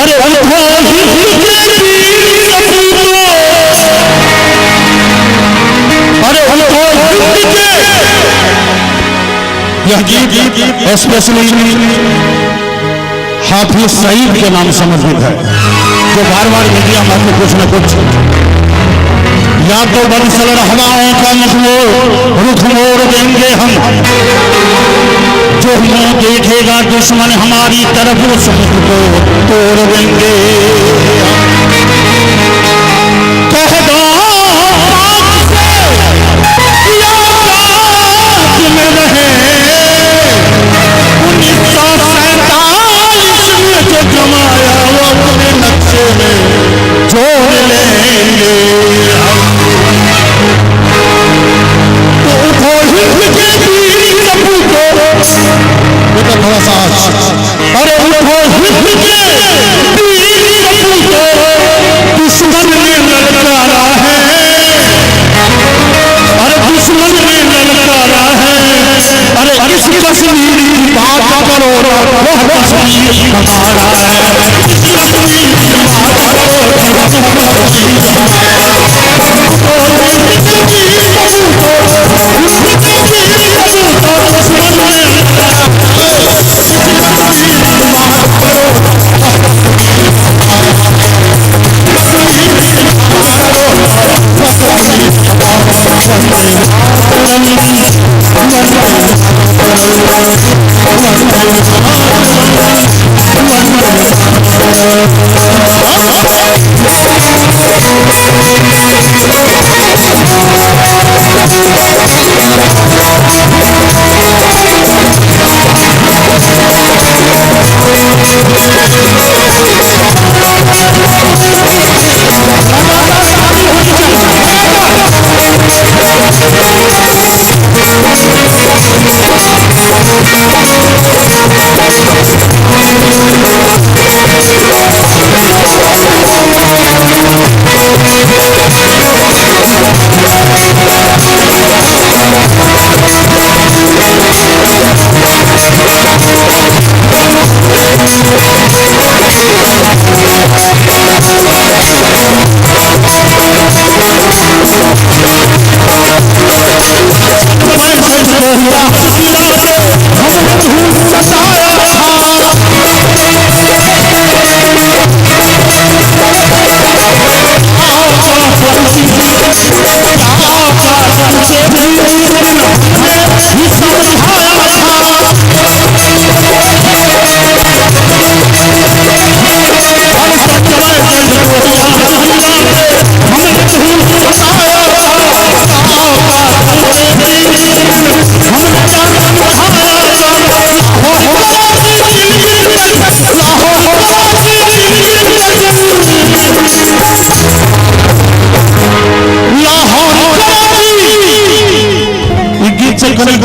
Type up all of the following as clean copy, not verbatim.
अरे यह गीत स्पेशली हाफिज सईद के नाम समर्पित है, जो बार बार मीडिया में कुछ न कुछ या तो बरसल हवाओं का रुख मोड़ देंगे हम, जो हमें देखेगा दुश्मन हमारी तरफ उस मुख को तोड़ देंगे। कह दो में रहे 1947 में जो जमाया वो अपने नक्शे में जोड़ लेंगे। थोड़ा सा अरे दुश्मन ने ललकारा है, अरे दुश्मन ने ललकारा है, अरे इस कश्मीर की बात करो वो कश्मीर हमारा है।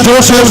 जोश में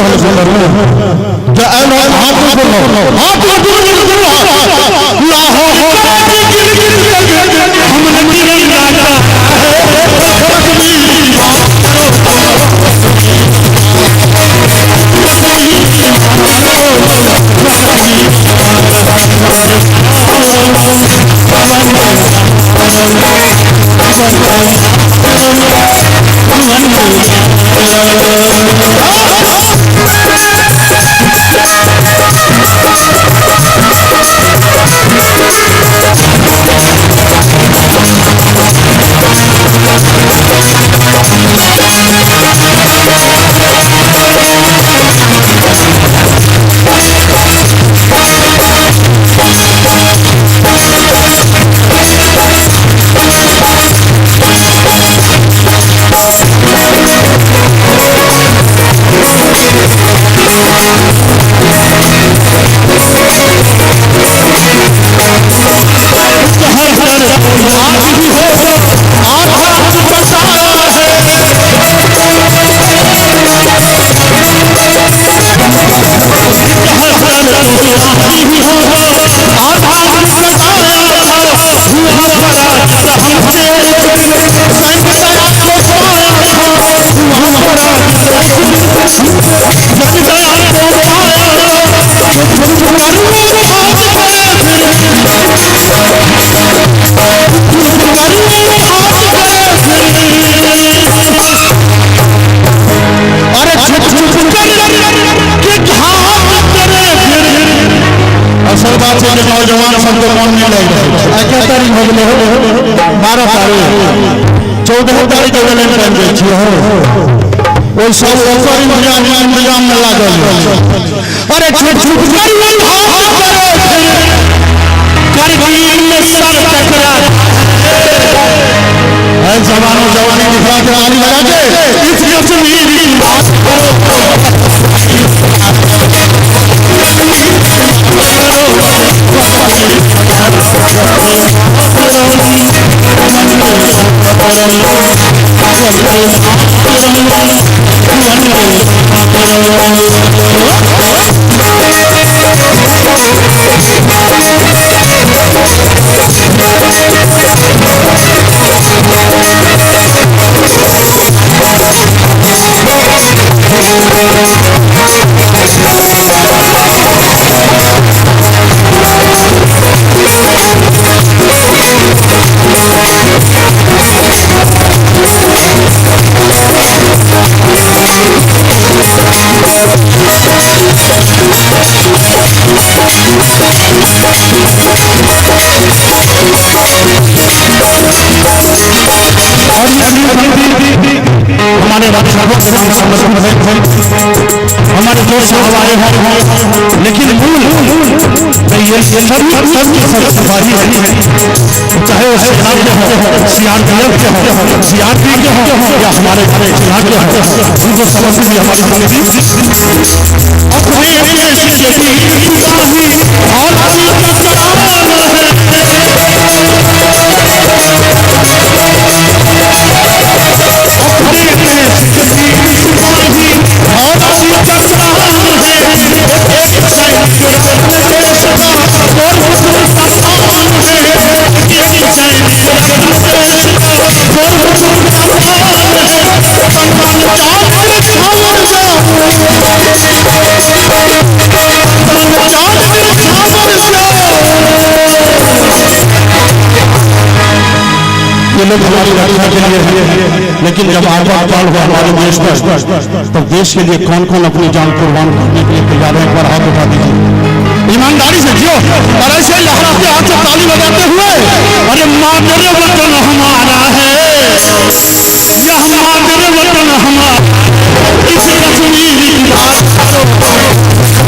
जवान सबके मन में लग रहे क्या तारीख हो गए 12 तारीख 14 तारीख के वैलेंटाइन डे छिए हो ओइ सब ओकर इंतजाम में लागल अरे छुप छुप कारगिल में सर टकरा है जवानों जवानी दिखा के आली लगा के इस कश्मीर की बात करो हमारे हमारे जो हवाए हैं लेकिन मूल ये सभी सफारी है चाहे वो सीआरपीएफ के हो सीआरपी के हो या हमारे सेना के हो उनको समझिए हमारी ये लोग हमारी रक्षा के लिए लेकिन जब आपात काल हुआ हमारे देश में तो देश के लिए कौन कौन अपनी जान कुर्बान करने के लिए तैयार है एक बार हाथ उठा दीजिए ईमानदारी से जियो और ऐसे लहराते हाथ से ताली बजाते हुए अरे मादर वतन हमारा है यह मादर वतन हमारा इस कश्मीर की बात करो